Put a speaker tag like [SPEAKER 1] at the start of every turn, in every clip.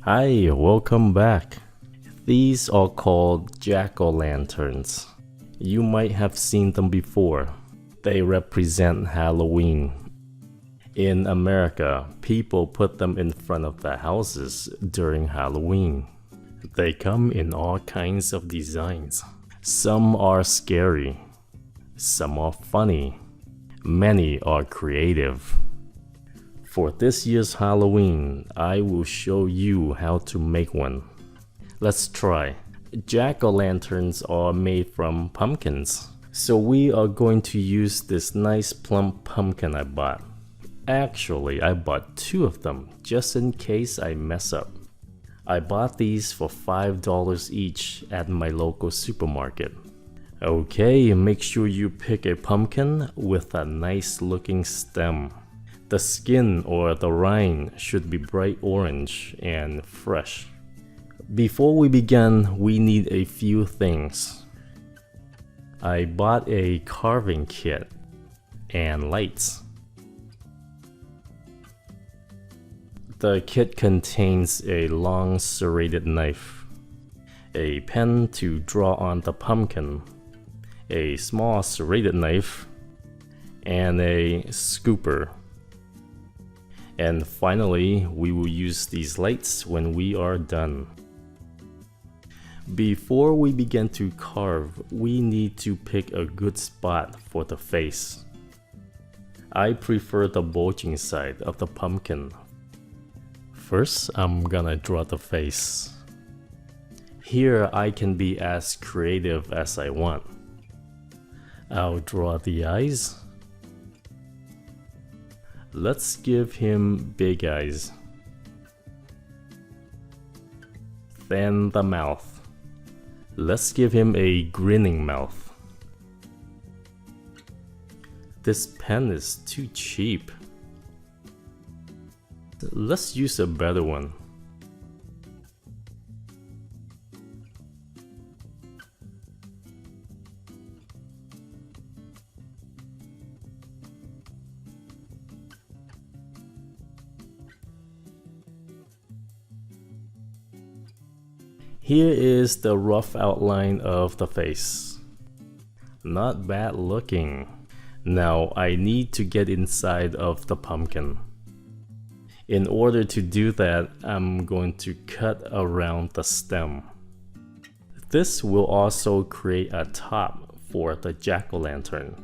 [SPEAKER 1] Hi, welcome back. These are called jack-o'-lanterns. You might have seen them before. They represent Halloween. In America, people put them in front of their houses during Halloween. They come in all kinds of designs. Some are scary. Some are funny. Many are creative. For this year's Halloween, I will show you how to make one. Let's try. Jack-o'-lanterns are made from pumpkins. So we are going to use this nice plump pumpkin I bought. Actually, I bought 2 of them just in case I mess up. I bought these for $5 each at my local supermarket. Okay, make sure you pick a pumpkin with a nice looking stem. The skin or the rind should be bright orange and fresh. Before we begin, we need a few things. I bought a carving kit and lights. The kit contains a long serrated knife, a pen to draw on the pumpkin, a small serrated knife, and a scooper. And finally, we will use these lights when we are done. Before we begin to carve, we need to pick a good spot for the face. I prefer the bulging side of the pumpkin. First, I'm gonna draw the face. Here, I can be as creative as I want. I'll draw the eyes. Let's give him big eyes. Then the mouth. Let's give him a grinning mouth. This pen is too cheap. Let's use a better one. Here is the rough outline of the face. Not bad looking. Now I need to get inside of the pumpkin. In order to do that, I'm going to cut around the stem. This will also create a top for the jack-o'-lantern.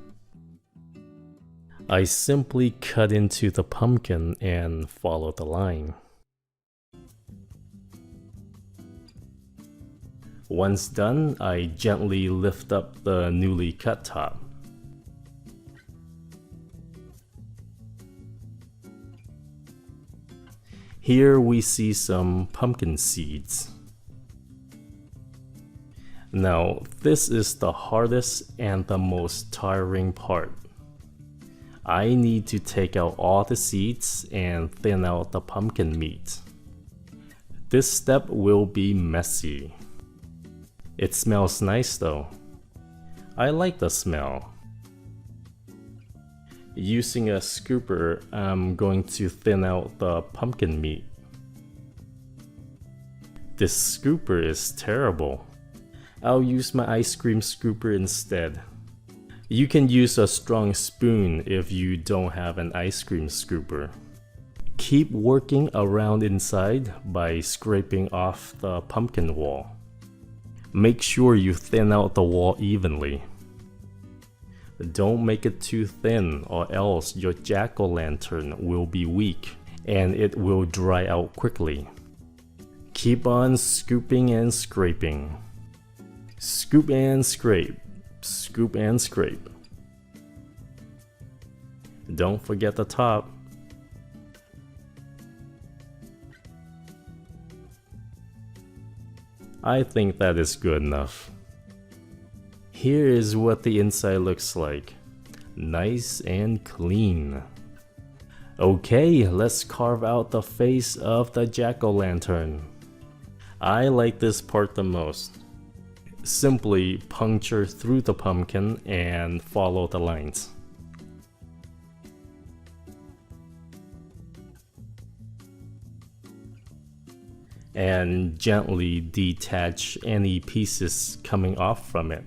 [SPEAKER 1] I simply cut into the pumpkin and follow the line. Once done, I gently lift up the newly cut top. Here we see some pumpkin seeds. Now, this is the hardest and the most tiring part. I need to take out all the seeds and thin out the pumpkin meat. This step will be messy. It smells nice though. I like the smell. Using a scooper, I'm going to thin out the pumpkin meat. This scooper is terrible. I'll use my ice cream scooper instead. You can use a strong spoon if you don't have an ice cream scooper. Keep working around inside by scraping off the pumpkin wall. Make sure you thin out the wall evenly. Don't make it too thin or else your jack-o'-lantern will be weak and it will dry out quickly. Keep on scooping and scraping. Scoop and scrape. Scoop and scrape. Don't forget the top. I think that is good enough. Here is what the inside looks like. Nice and clean. Okay, let's carve out the face of the jack-o'-lantern. I like this part the most. Simply puncture through the pumpkin and follow the lines. and gently detach any pieces coming off from it.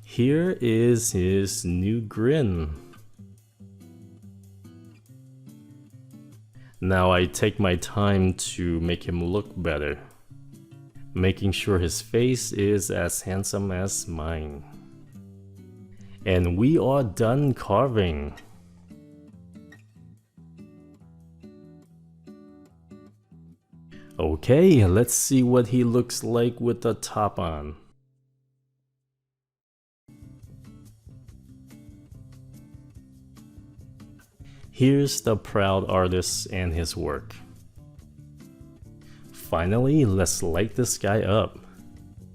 [SPEAKER 1] Here is his new grin. Now I take my time to make him look better, making sure his face is as handsome as mine. And we are done carving. Okay, let's see what he looks like with the top on. Here's the proud artist and his work. Finally, let's light this guy up.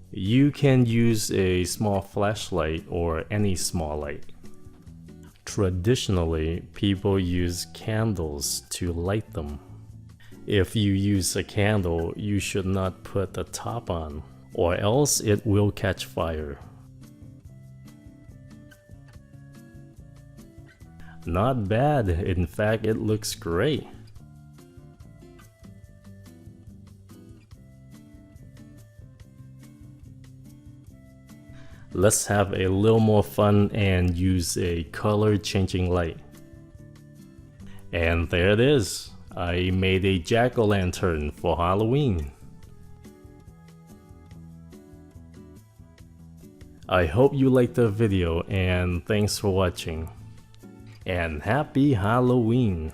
[SPEAKER 1] You can use a small flashlight or any small light. Traditionally, people use candles to light them. If you use a candle, you should not put the top on, or else it will catch fire. Not bad, in fact it looks great. Let's have a little more fun and use a color changing light. And there it is. I made a jack-o'-lantern for Halloween. I hope you liked the video and thanks for watching. And happy Halloween!